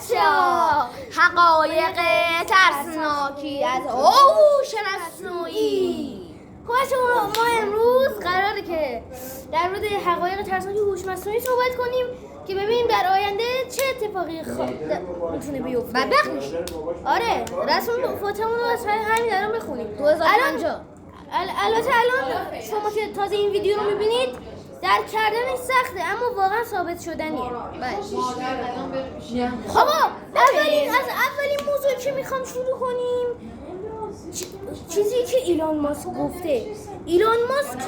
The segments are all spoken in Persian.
بچه‌ها حقایق ترسناکی از هوش مصنوعی. خب بچه‌ها ما امروز قراره که در مورد حقایق ترسناک هوش مصنوعی صحبت کنیم که ببینیم در آینده چه اتفاقی میتونه بیفته. و بخونیم. آره رسم فوتمون رو از همین الان بخونیم. 2050. البته الان شما که تازه این ویدیو رو میبینید درک کردنش سخته اما واقعا ثابت شدنیه. خب از اولین موضوعی که میخوام شروع کنیم چیزی که ایلان ماسک گفته. ایلان ماسک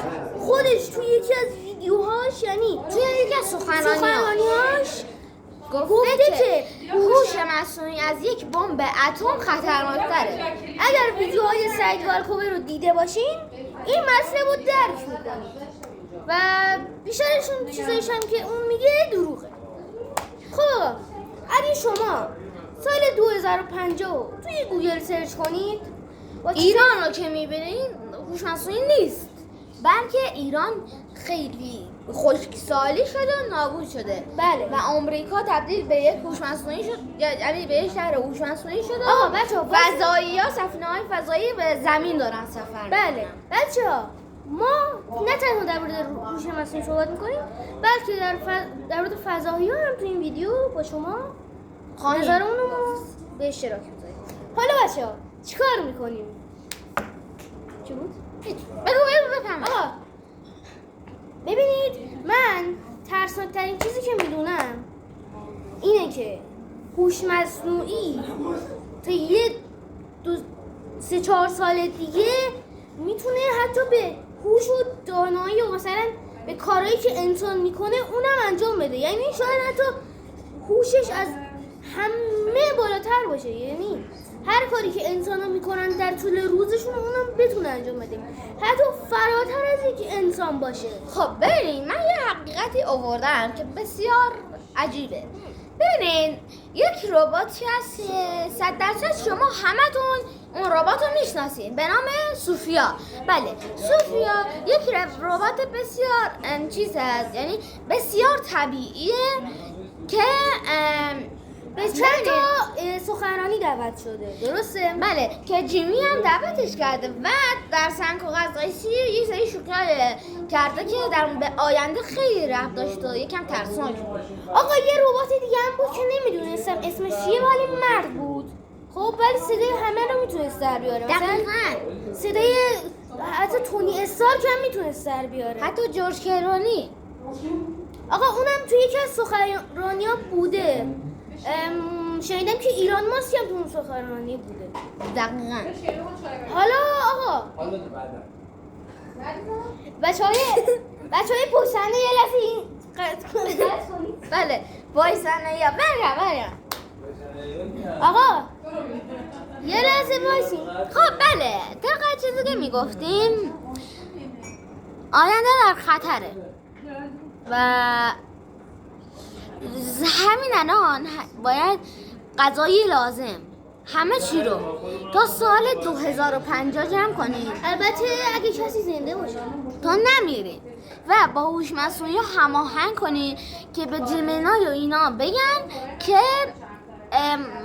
خودش توی یکی از ویدیوهاش یعنی توی یکی از سخنرانی‌هاش گفته که هوش مصنوعی از یک بمب اتم خطرناک‌تره. اگر ویدیوهای سعید والکوور رو دیده باشین این مسئله رو درک میکنید و بیشترشون چیزایش هم که اون میگه دروغه. خب اگه شما سال 2050 توی گوگل سرچ کنید ایران رو که میبینید هوش مصنوعی نیست، بلکه ایران خیلی خشکسالی شده و نابود شده. بله. و آمریکا تبدیل به یک هوش مصنوعی شد، یعنی به یک شهر هوش مصنوعی شده. آقا بچه‌ها فضایی‌ها سفینه‌های فضایی به زمین دارن سفر. بله بچه‌ها ما نه تنها در مورد هوش مصنوعی صحبت می‌کنیم بلکه در مورد فضایی‌ها هم تو این ویدیو با شما نظرمون رو به اشتراک می‌ذاریم. حالا بچه‌ها چیکار می‌کنیم؟ چی بود؟ بگو بفهم. آقا ببینید من ترسناک‌ترین چیزی که میدونم اینه که هوش مصنوعی تا یه 3-4 سال دیگه میتونه حتی به هوش و دانایی و مثلا به کارهایی که انسان میکنه اونم انجام بده. یعنی شاید حتی هوشش از همه بالاتر باشه، یعنی هر کاری که انسان ها میکنن در طول روزشون اونم بتونه انجام بده، حتی فراتر از اینکه انسان باشه. خب ببینید من یه حقیقتی آوردم که بسیار عجیبه. ببینید یک رباتی هست 100% شما همتون اون ربات رو میشناسین به نام سوفیا. بله سوفیا یک ربات بسیار چیز هست، یعنی بسیار طبیعیه که به چند تا سخنرانی دعوت شده، درسته؟ بله که جیمی هم دعوتش کرده و در سنگ و قزقیسی یه سری شوخی کرده که در به آینده خیلی ربط داشت و یکم ترسناک بود. آقا یه ربات دیگه هم بود که نمیدونستم اسمش چیه ولی مرد بود. خب ولی صدای همه رو میتونست در بیاره، دقیقاً صدای حتی تونی استارک هم میتونست در بیاره، حتی جورج کرونی. آقا اونم توی یکی از سخنرانی‌ها بوده. شنیدم که ایلان ماسک هم تو اون سخنرانی بوده. دقیقاً. حالا آقا بچه‌های پشت صحنه یه لحظه این قطع کنید. بله وایسن یا بریم. آقا یه لحظه وایسین. خب بله طبق چیزی که میگفتیم آینده در خطره و همین الان باید غذای لازم همه چی رو تا سال 2050 جمع کنیم. البته اگه کسی زنده باشه تا نمیریم و با هوش مصنوعی هماهنگ کنیم که به جیمینای و اینا بگن که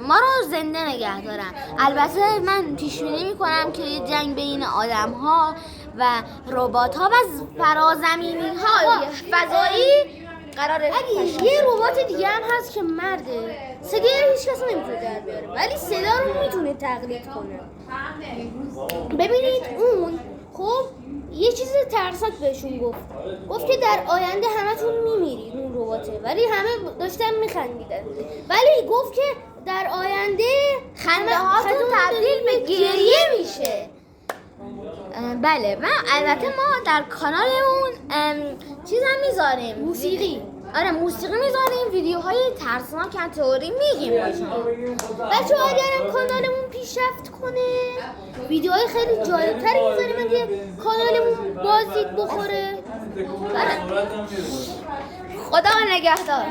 ما رو زنده نگه دارن. البته من پیش بینی میکنم که یه جنگ بین آدم ها و ربات ها و فرازمینی های فضایی قراره. اگه یه ربات دیگه هم هست که مرده، صدای هیچ کس نمیتونه در بیاره ولی صدا رو میتونه تقلید کنه. ببینید اون خب یه چیز ترسناک بهشون گفت که در آینده همتون میمیرید اون رباته، ولی همه داشتن میخندیدن. ولی گفت که در آینده خنده هاتون تبدیل به گریه میشه. بله و البته ما در کانالمون چیز هم میذاریم، موسیقی. آره موسیقی میذاریم، ویدیوهای ترسناک هم تئوری میگیم باشم. بچه‌ها اگرم کانالمون پیشرفت کنه ویدیوهای خیلی جالب‌تری میذاریم اگه کانالمون بازدید بخوره. خدا نگهدار.